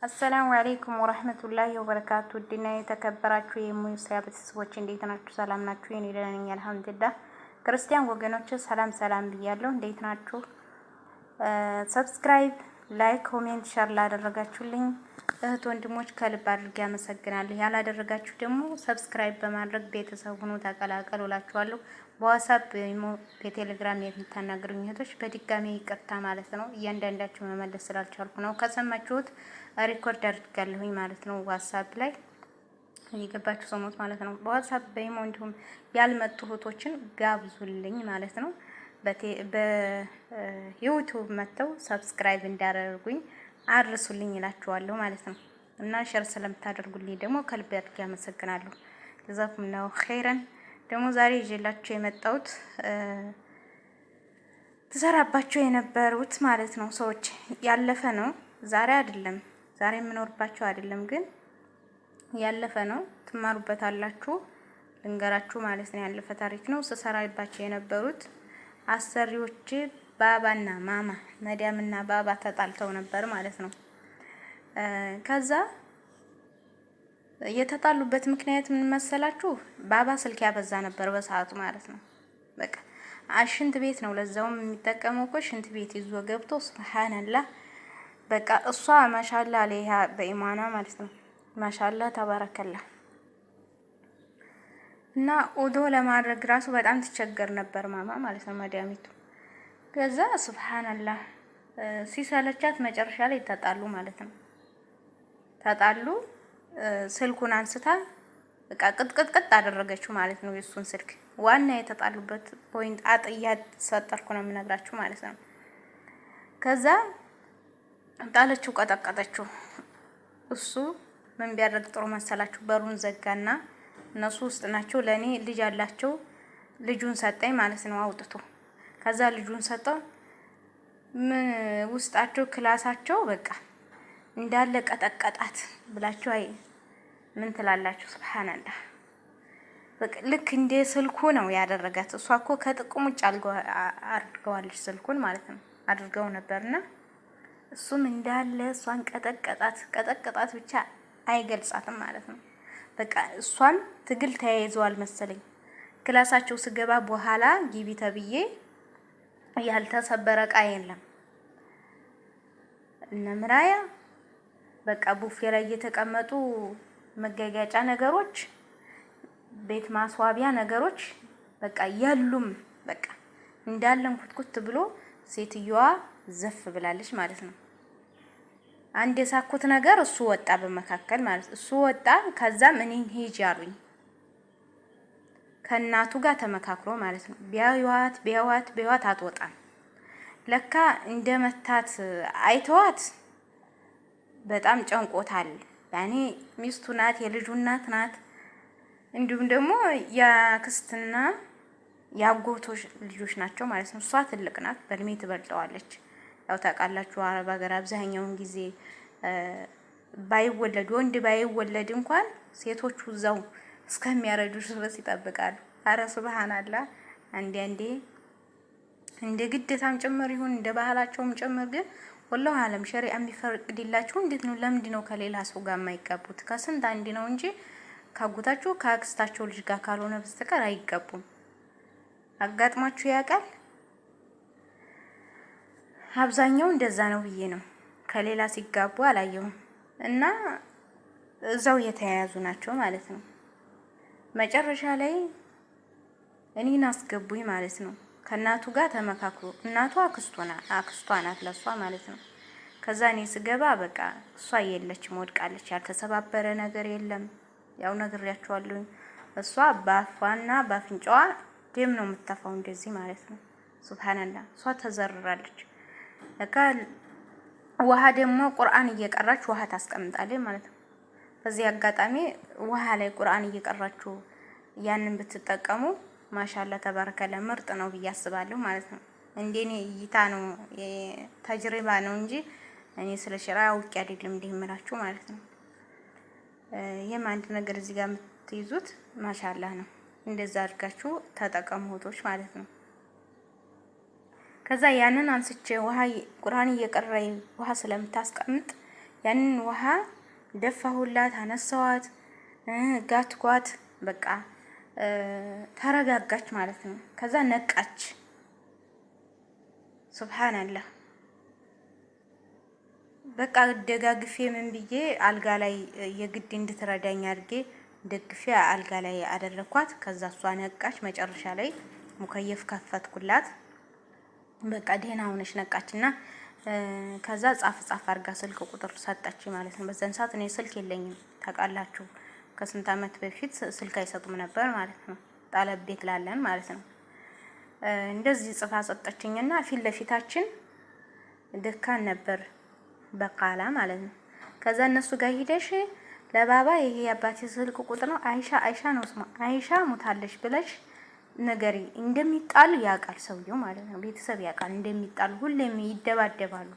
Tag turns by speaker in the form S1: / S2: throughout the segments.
S1: አሰላሙ አለይኩም ወራህመቱላሂ ወበረካቱ። ድና የተከበራችሁ የሙስሊም ቤተሰቦች እንዴት ናችሁ? ሰላም ናችሁ? እኔ ደህና ነኝ አልሐምዱሊላህ። ክርስቲያን ወገኖች ሰላም ብያለሁ። እንዴት ናችሁ? ሰብስክራይብ፣ ላይክ፣ ኮሜንት፣ ሼር ላደረጋችሁልኝ እህት ወንድሞች ከልብ አድርጌ አመሰግናለሁ። ያላደረጋችሁ ደግሞ ሰብስክራይብ በማድረግ ቤተሰብ ሁኑ ተቀላቀሉ እላችኋለሁ። በዋትስአፕ በቴሌግራም የምታናግሩኝ እህቶች በድጋሚ ይቅርታ ማለት ነው። እያንዳንዳችሁ መመለስ ስላልቻልኩ ነው። ከሰማችሁት ሪኮርድ አድርጋለሁኝ ማለት ነው። ዋትስአፕ ላይ እየገባችሁ ሰሞት ማለት ነው። በዋትስአፕ በኢሞ እንዲሁም ያልመጡ እህቶችን ጋብዙልኝ ማለት ነው። በዩቲዩብ መተው ሰብስክራይብ እንዳደረጉኝ አድርሱልኝ እላችኋለሁ ማለት ነው። እና ሼር ስለምታደርጉልኝ ደግሞ ከልብ አድርጌ አመሰግናለሁ። ጀዛኩም ነው ኸይረን። ደግሞ ዛሬ ይዤላችሁ የመጣሁት ተሰራባቸው የነበሩት ማለት ነው ሰዎች ያለፈ ነው። ዛሬ አይደለም፣ ዛሬ የምኖርባቸው አይደለም፣ ግን ያለፈ ነው። ትማሩበታላችሁ። ልንገራችሁ ማለት ነው። ያለፈ ታሪክ ነው። ስሰራባቸው የነበሩት አሰሪዎች ባባና ማማ መዲያምና ባባ ተጣልተው ነበር ማለት ነው። ከዛ የተጣሉበት ምክንያት ምን መሰላችሁ? ባባ ስልክ ያበዛ ነበር በሰዓቱ ማለት ነው። በቃ ሽንት ቤት ነው ለዛውም የሚጠቀመው እኮ ሽንት ቤት ይዞ ገብቶ ሱብሃንአላህ። በቃ እሷ ማሻአላ አለይሃ በኢማኗ ማለት ነው። ማሻአላ ተባረከላ። እና ኡዶ ለማድረግ ራሱ በጣም ትቸገር ነበር ማማ ማለት ነው መዲያሚቱ። ከዛ ሱብሃንአላህ ሲሰለቻት መጨረሻ ላይ ተጣሉ ማለት ነው። ተጣሉ። ስልኩን አንስታ በቃ ቅጥቅጥ አደረገችው ማለት ነው። የሱን ስልክ ዋና የተጣሉበት ፖይንት አጥያት ሰጠርኩ ነው የምነግራችሁ ማለት ነው። ከዛ ጣለችው፣ ቀጠቀጠችው። እሱ ምን ቢያደርግ ጥሩ መሰላችሁ? በሩን ዘጋና እነሱ ውስጥ ናቸው። ለኔ ልጅ አላቸው። ልጁን ሰጠኝ ማለት ነው አውጥቶ። ከዛ ልጁን ሰጠው። ምን ውስጣቸው ክላሳቸው በቃ እንዳለ ቀጠቀጣት ብላችሁ አይ ምን ትላላችሁ? ሱብሃንአላህ። በቃ ልክ እንደ ስልኩ ነው ያደረጋት። እሷ እኮ ከጥቅም ውጭ አድርገዋለች ስልኩን ማለት ነው። አድርገው ነበርና እሱም እንዳለ እሷን ቀጠቀጣት ብቻ አይገልጻትም ማለት ነው። በቃ እሷን ትግል ተያይዘዋል መሰለኝ። ክላሳቸው ስገባ በኋላ ግቢ ተብዬ ያልተሰበረ ዕቃ የለም። እነ ምራያ በቃ ቡፌ ላይ የተቀመጡ መጋጋጫ ነገሮች፣ ቤት ማስዋቢያ ነገሮች በቃ የሉም። በቃ እንዳለን ኩትኩት ብሎ ሴትዮዋ ዘፍ ብላለች ማለት ነው። አንድ የሳኩት ነገር እሱ ወጣ በመካከል ማለት እሱ ወጣ። ከዛም እኔን ሂጅ አሉኝ ከእናቱ ጋር ተመካክሮ ማለት ነው። ቢያዋት አትወጣም። ለካ እንደመታት አይተዋት በጣም ጨንቆታል። ያኔ ሚስቱ ናት፣ የልጁ እናት ናት። እንዲሁም ደግሞ የአክስትና የአጎቶች ልጆች ናቸው ማለት ነው። እሷ ትልቅ ናት፣ በእድሜ ትበልጠዋለች። ያው ታውቃላችሁ አረብ ሀገር አብዛኛውን ጊዜ ባይወለድ ወንድ ባይወለድ እንኳን ሴቶቹ እዛው እስከሚያረጁ ድረስ ይጠብቃሉ። አረ ሱብሃንአላህ። አንዴ እንደ ግዴታም ጭምር ይሁን እንደ ባህላቸውም ጭምር ግን ወላሂ ዓለም ሸሪዓ የሚፈቅድላችሁ እንዴት ነው? ለምንድን ነው ከሌላ ሰው ጋር የማይጋቡት? ከስንት አንድ ነው እንጂ ካጎታችሁ ከአክስታቸው ልጅ ጋር ካልሆነ በስተቀር አይጋቡም። አጋጥሟችሁ ያውቃል? አብዛኛው እንደዛ ነው ብዬ ነው። ከሌላ ሲጋቡ አላየሁም። እና እዛው የተያያዙ ናቸው ማለት ነው። መጨረሻ ላይ እኔን አስገቡኝ ማለት ነው። ከእናቱ ጋር ተመካክሮ፣ እናቷ አክስቷ ናት ለሷ ማለት ነው። ከዛ እኔ ስገባ በቃ እሷ የለችም፣ ወድቃለች። ያልተሰባበረ ነገር የለም። ያው ነግሬያቸዋለሁ። እሷ ባፏና ባፍንጫዋ ደም ነው የምትተፋው እንደዚህ ማለት ነው። ሱብሃንአላህ። እሷ ተዘርራለች። ለካ ውሃ ደግሞ ቁርአን እየቀራች ውሃ ታስቀምጣለች ማለት ነው። በዚህ አጋጣሚ ውሃ ላይ ቁርአን እየቀራችሁ ያንን ብትጠቀሙ ማሻአላ ተባረከለ ምርጥ ነው ብዬ አስባለሁ ማለት ነው። እንደኔ እይታ ነው ተጅሪባ ነው እንጂ እኔ ስለ ሸራ አውቄ አይደለም እንደምላችሁ ማለት ነው። ይሄም አንድ ነገር እዚህ ጋር የምትይዙት ማሻአላ ነው። እንደዛ አድርጋችሁ ተጠቀሙ ሆቶች ማለት ነው። ከዛ ያንን አንስቼ ውሃ ቁርአን እየቀራይ ውሃ ስለምታስቀምጥ ያንን ውሃ ደፋሁላት፣ አነሳዋት፣ ጋትኳት። በቃ ተረጋጋች ማለት ነው። ከዛ ነቃች። ሱብሃንአላህ። በቃ ደጋግፌ ምን ብዬ አልጋ ላይ የግድ እንድትረዳኝ አድርጌ ደግፌ አልጋ ላይ አደረኳት። ከዛ እሷ ነቃች። መጨረሻ ላይ ሙከየፍ ከፈትኩላት። በቃ ደህና ሆነች ነቃችና ከዛ ጻፍ አድርጋ ስልክ ቁጥር ሰጠች ማለት ነው። በዛን ሰዓት እኔ ስልክ የለኝም ታውቃላችሁ። ከስንት አመት በፊት ስልክ አይሰጡም ነበር ማለት ነው። ጣለብ ቤት ላለን ማለት ነው። እንደዚህ ጽፋ ሰጠችኝና ፊት ለፊታችን ደካን ነበር በቃላ ማለት ነው። ከዛ እነሱ ጋር ሂደሽ ለባባ ይሄ አባቴ ስልክ ቁጥር ነው አይሻ ነው ስማ አይሻ ሙታለሽ ብለሽ ነገሪ። እንደሚጣሉ ያውቃል ሰውየው ማለት ነው። ቤተሰብ ያውቃል እንደሚጣሉ፣ ሁሌም ይደባደባሉ።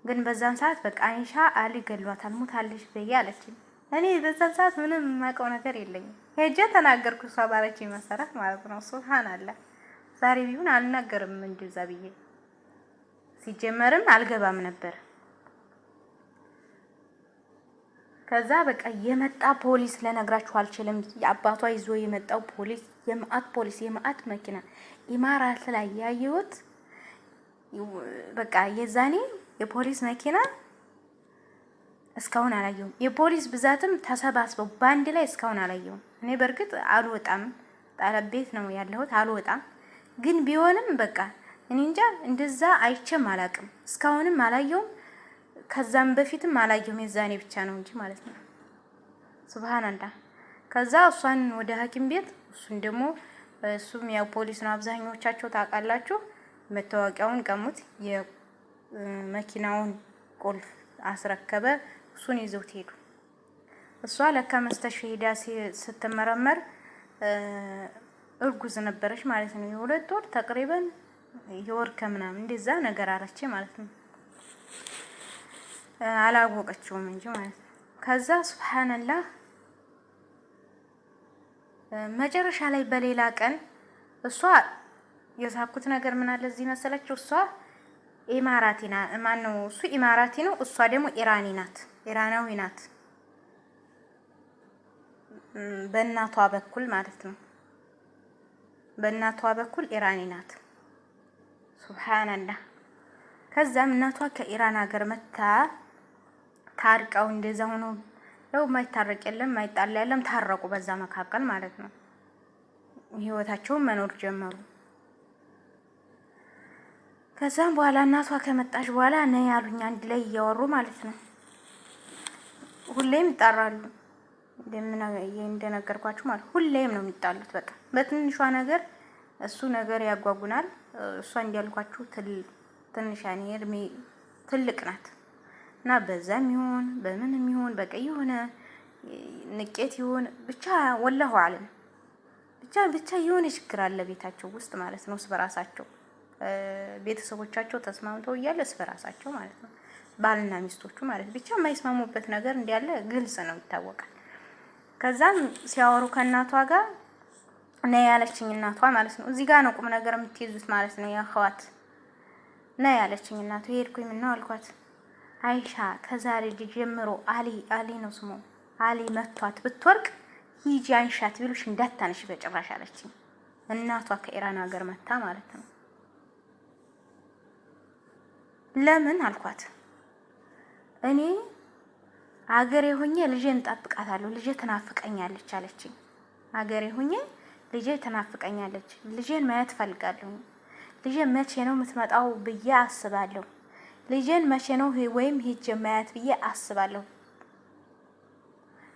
S1: ግን በዛን ሰዓት በቃ አይሻ አሊ ገሏታል ሙታለሽ በያለችኝ። እኔ በዛን ሰዓት ምንም የማውቀው ነገር የለኝም። ሄጄ ተናገርኩ እሷ ባለችኝ መሰረት ማለት ነው። ሱብሃንአላህ። ዛሬ ቢሆን አልናገርም እንደዛ ብዬ ሲጀመርም አልገባም ነበር። ከዛ በቃ የመጣ ፖሊስ ለነግራችሁ አልችልም። የአባቷ ይዞ የመጣው ፖሊስ የማአት መኪና ኢማራት ላይ ያየሁት በቃ የዛኔ የፖሊስ መኪና እስካሁን አላየሁም። የፖሊስ ብዛትም ተሰባስበው ባንድ ላይ እስካሁን አላየሁም። እኔ በርግጥ አልወጣም፣ ጣለብ ቤት ነው ያለሁት፣ አልወጣም። ግን ቢሆንም በቃ እኔ እንጃ እንደዛ አይቼም አላቅም፣ እስካሁንም አላየሁም። ከዛም በፊትም አላየሁም። የዛኔ ብቻ ነው እንጂ ማለት ነው። ሱብሃንአላህ። ከዛ እሷን ወደ ሐኪም ቤት እሱን ደግሞ እሱም ያው ፖሊስ ነው አብዛኞቻቸው ታውቃላችሁ። መታወቂያውን ቀሙት፣ የመኪናውን ቁልፍ አስረከበ። እሱን ይዘውት ሄዱ። እሷ ለካ መስተሽፈ ሄዳ ስትመረመር እርጉዝ ነበረች ማለት ነው። የሁለት ወር ተቅሪበን የወር ከምናምን እንደዛ ነገር አለች ማለት ነው። አላወቀችውም እንጂ ማለት ነው። ከዛ ሱብሃንአላህ መጨረሻ ላይ በሌላ ቀን እሷ የሳኩት ነገር ምን አለ እዚህ መሰለችው። እሷ ኢማራቲና ማን ነው እሱ ኢማራቲ ነው፣ እሷ ደግሞ ኢራኒ ናት፣ ኢራናዊ ናት በእናቷ በኩል ማለት ነው። በእናቷ በኩል ኢራኒ ናት። ሱብሃንአላህ። ከዛም እናቷ ከኢራን ሀገር መታ ታርቀው እንደዛ ሆኖ ያው ማይታረቅ የለም ማይጣላ የለም ታረቁ። በዛ መካከል ማለት ነው ህይወታቸውን መኖር ጀመሩ። ከዛም በኋላ እናቷ ከመጣች በኋላ ነይ ያሉኝ አንድ ላይ እያወሩ ማለት ነው። ሁሌም ይጣራሉ እንደነገርኳችሁ ማለት ሁሌም ነው የሚጣሉት። በቃ በትንሿ ነገር እሱ ነገር ያጓጉናል። እሷ እንዲያልኳችሁ ትንሽ ያኔ እድሜ ትልቅ ናት እና በዛም ይሁን በምንም ይሁን በቃ የሆነ ንቄት ይሁን ብቻ ወላሁ አለም ብቻ የሆነ ችግር አለ ቤታቸው ውስጥ ማለት ነው። በራሳቸው ቤተሰቦቻቸው ተስማምተው እያለ በራሳቸው ማለት ነው ባልና ሚስቶቹ ማለት ብቻ የማይስማሙበት ነገር እንዳለ ግልጽ ነው፣ ይታወቃል። ከዛም ሲያወሩ ከእናቷ ጋር ነይ ያለችኝ እናቷ ማለት ነው። እዚህ ጋር ነው ቁም ነገር የምትይዙት ማለት ነው። ያኸዋት ነይ ያለችኝ እናቷ ሄድኩኝ። ምን ነው አልኳት። አይሻ ከዛሬ ጀምሮ አሊ ነው ስሙ፣ አሊ መቷት ብትወርቅ ሂጂ አንሻት ቢሉሽ እንዳታነሽ በጭራሽ አለችኝ እናቷ ከኢራን ሀገር መታ ማለት ነው። ለምን አልኳት። እኔ አገሬ ሆኜ ልጄን እንጠብቃታለሁ፣ ልጄ ትናፍቀኛለች አለችኝ። አገሬ ሆኜ ልጄ ትናፍቀኛለች፣ ልጄን ማየት ፈልጋለሁ፣ ልጄን መቼ ነው የምትመጣው ብዬ አስባለሁ፣ ልጄን መቼ ነው ወይም ሂጅ ማያት ብዬ አስባለሁ።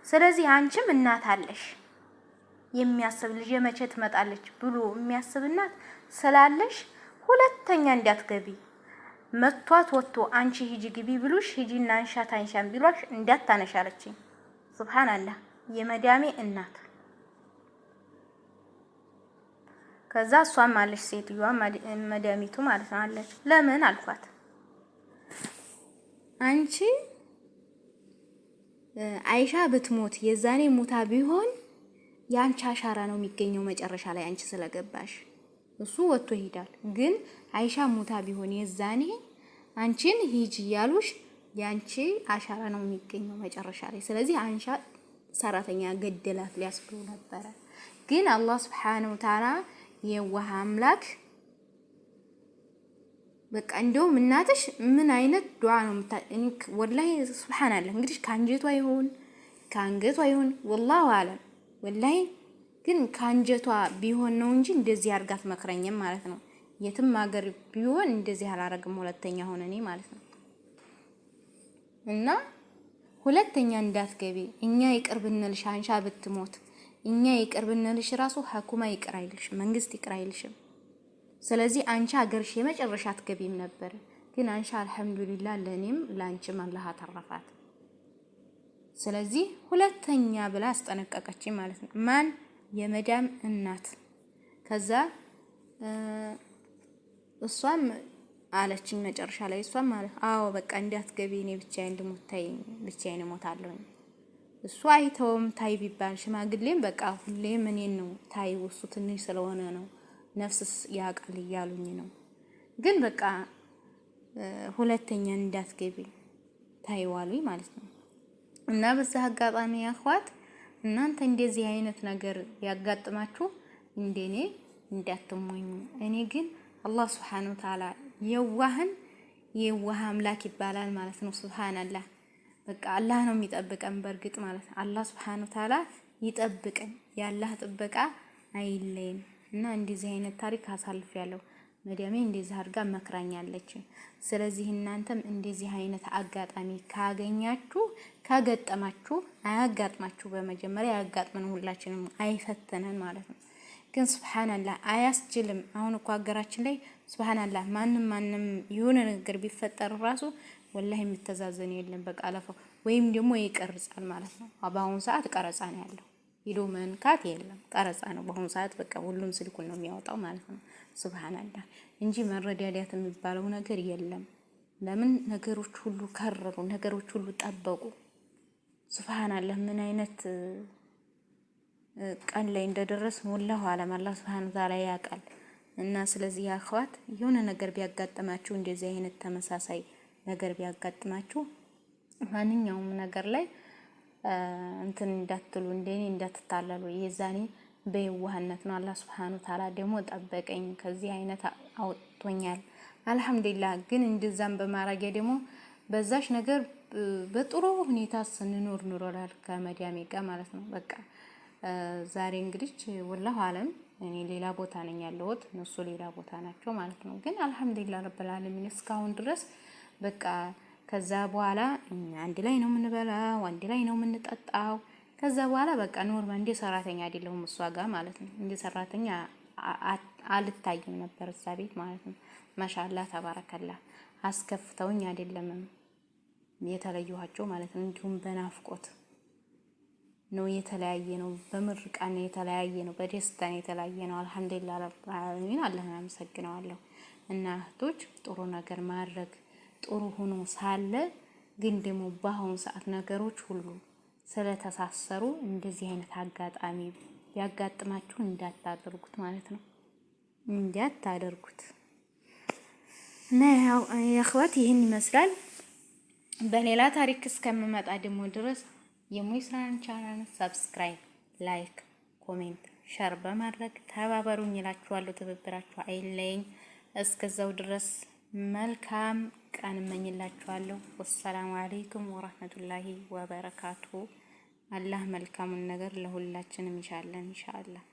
S1: ስለዚህ አንቺም እናት አለሽ የሚያስብ ልጄ መቼ ትመጣለች ብሎ የሚያስብ እናት ስላለሽ ሁለተኛ እንዳትገቢ፣ መቷት ወጥቶ አንቺ ሂጂ ግቢ ብሉሽ ሂጂና አንሻን ቢሏሽ እንዳታነሽ አለችኝ። ሱብሃንአላህ የመዳሜ እናት። ከዛ እሷም አለች ሴትዮዋ መዳሚቱ ማለት ነው አለች። ለምን አልኳት። አንቺ አይሻ ብትሞት የዛኔ ሙታ ቢሆን ያንቺ አሻራ ነው የሚገኘው መጨረሻ ላይ አንቺ ስለገባሽ፣ እሱ ወጥቶ ይሄዳል። ግን አይሻ ሙታ ቢሆን የዛኔ አንቺን ሂጂ ያሉሽ ያንቺ አሻራ ነው የሚገኘው መጨረሻ ላይ። ስለዚህ አንሻ ሰራተኛ ገደላት ሊያስብሉ ነበረ። ግን አላህ Subhanahu Wa Ta'ala የዋህ አምላክ በቃ እንደውም እናትሽ ምን አይነት ዱዓ ነው ወላሂ ሱብሃንአላህ። እንግዲህ ካንጀቷ ይሁን ወላሂ አለም ወላሂ ግን ካንጀቷ ቢሆን ነው እንጂ እንደዚህ አርጋት መክረኝም ማለት ነው። የትም ሀገር ቢሆን እንደዚህ አላረግም ሁለተኛ ሆነ እኔ ማለት ነው። እና ሁለተኛ እንዳትገቢ እኛ ይቅር ብንልሽ አንሻ ብትሞት እኛ ይቅር ብንልሽ ራሱ ሐኩማ ይቅር አይልሽም፣ መንግስት ይቅር አይልሽም። ስለዚህ አንቺ ሀገርሽ የመጨረሻ አትገቢም ነበር። ግን አንቺ አልሐምዱሊላህ ለኔም ላንቺም አላህ አተረፋት። ስለዚህ ሁለተኛ ብላ አስጠነቀቀችኝ ማለት ነው። ማን የመዳም እናት። ከዛ እሷም አለችኝ መጨረሻ ላይ እሷም ማለት አዎ በቃ እንዳትገቢ እኔ ብቻዬን ልሞት ታይ ብቻዬን እሞታለሁ። እሱ አይተውም ታይ ቢባል ሽማግሌም በቃ ሁሌም እኔን ነው ታይ እሱ ትንሽ ስለሆነ ነው ነፍስስ ያቃል እያሉኝ ነው። ግን በቃ ሁለተኛ እንዳትገቢ ታይዋሉኝ ማለት ነው። እና በዛ አጋጣሚ ያኳት እናንተ እንደዚህ አይነት ነገር ያጋጥማችሁ እንደኔ እንዳትሞኙ። እኔ ግን አላህ Subhanahu Wa Ta'ala የዋህ አምላክ ይባላል ማለት ነው። ሱብሃንአላህ በቃ አላህ ነው የሚጠብቀን በርግጥ ማለት ነው። አላህ Subhanahu Wa Ta'ala ይጠብቀን፣ ያላህ ጥበቃ አይለየን። እና እንደዚህ አይነት ታሪክ አሳልፌያለሁ። መዲያሜ እንደዚህ አድርጋ መክራኛለች። ስለዚህ እናንተም እንደዚህ አይነት አጋጣሚ ካገኛችሁ ካገጠማችሁ አያጋጥማችሁ፣ በመጀመሪያ ያጋጥመን ሁላችንም አይፈተነን ማለት ነው። ግን ሱብሃንአላህ አያስችልም። አሁን እኮ ሀገራችን ላይ ሱብሃንአላህ ማንም የሆነ ነገር ቢፈጠር ራሱ ወላሂ የምተዛዘን የለም። በቃ አለፈው ወይም ደግሞ ይቀርጻል ማለት ነው። በአሁኑ ሰዓት ቀረጻ ነው ያለው። ሂዶ መንካት የለም ቀረጻ ነው በአሁኑ ሰዓት። በቃ ሁሉም ስልኩን ነው የሚያወጣው ማለት ነው። ሱብሃንአላህ እንጂ መረዳዳት የሚባለው ነገር የለም። ለምን ነገሮች ሁሉ ከረሩ፣ ነገሮች ሁሉ ጠበቁ። ሱብሃንአላህ ምን አይነት ቀን ላይ እንደደረስን ወላሂ አለም አላህ Subhanahu Wa Ta'ala ያውቃል። እና ስለዚህ ያኸዋት የሆነ ነገር ቢያጋጥማችሁ እንደዚህ አይነት ተመሳሳይ ነገር ቢያጋጥማችሁ ማንኛውም ነገር ላይ እንትን እንዳትሉ እንደኔ እንዳትታለሉ። የዛኔ በየዋህነት ነው። አላህ Subhanahu Wa Ta'ala ደግሞ ጠበቀኝ፣ ከዚህ አይነት አውጥቶኛል አልሐምዱሊላህ። ግን እንደዛም በማራጌ ደግሞ በዛሽ ነገር በጥሩ ሁኔታ ስንኖር ኑሮላል ከመዲያሜ ጋር ማለት ነው። በቃ ዛሬ እንግዲህ ወላሂ አለም እኔ ሌላ ቦታ ነኝ ያለሁት፣ እነሱ ሌላ ቦታ ናቸው ማለት ነው። ግን አልሐምዱሊላህ ረብል ዓለሚን እስካሁን ድረስ በቃ ከዛ በኋላ አንድ ላይ ነው የምንበላው፣ አንድ ላይ ነው የምንጠጣው። ከዛ በኋላ በቃ ኖርማል እንደ ሰራተኛ አይደለሁም እሷ ጋር ማለት ነው። እንደ ሰራተኛ አልታይም ነበር እዛ ቤት ማለት ነው። ማሻአላህ ተባረከላህ። አስከፍተውኝ አይደለም የተለየኋቸው ማለት ነው። እንዲሁም በናፍቆት ነው የተለያየ ነው፣ በምርቃን የተለያየ ነው፣ በደስታ የተለያየ ነው። አልሐምዱሊላህ ረብል ዓለሚን አላህን አመሰግነዋለሁ። እና እህቶች ጥሩ ነገር ማድረግ ጥሩ ሆኖ ሳለ ግን ደግሞ በአሁኑ ሰዓት ነገሮች ሁሉ ስለተሳሰሩ እንደዚህ አይነት አጋጣሚ ቢያጋጥማችሁ እንዳታደርጉት ማለት ነው። እንዳታደርጉት። እና ያው የእኽዋት ይህን ይመስላል። በሌላ ታሪክ እስከምመጣ ደግሞ ድረስ የሙይስራን ቻናል ሰብስክራይብ፣ ላይክ፣ ኮሜንት፣ ሸር በማድረግ ተባበሩኝ እላችኋለሁ። ትብብራችሁ አይለየኝ። እስከዛው ድረስ መልካም ቀን እመኝላችኋለሁ። ወሰላሙ አለይኩም ወራህመቱላሂ ወበረካቱ። አላህ መልካሙን ነገር ለሁላችንም ኢንሻአላህ።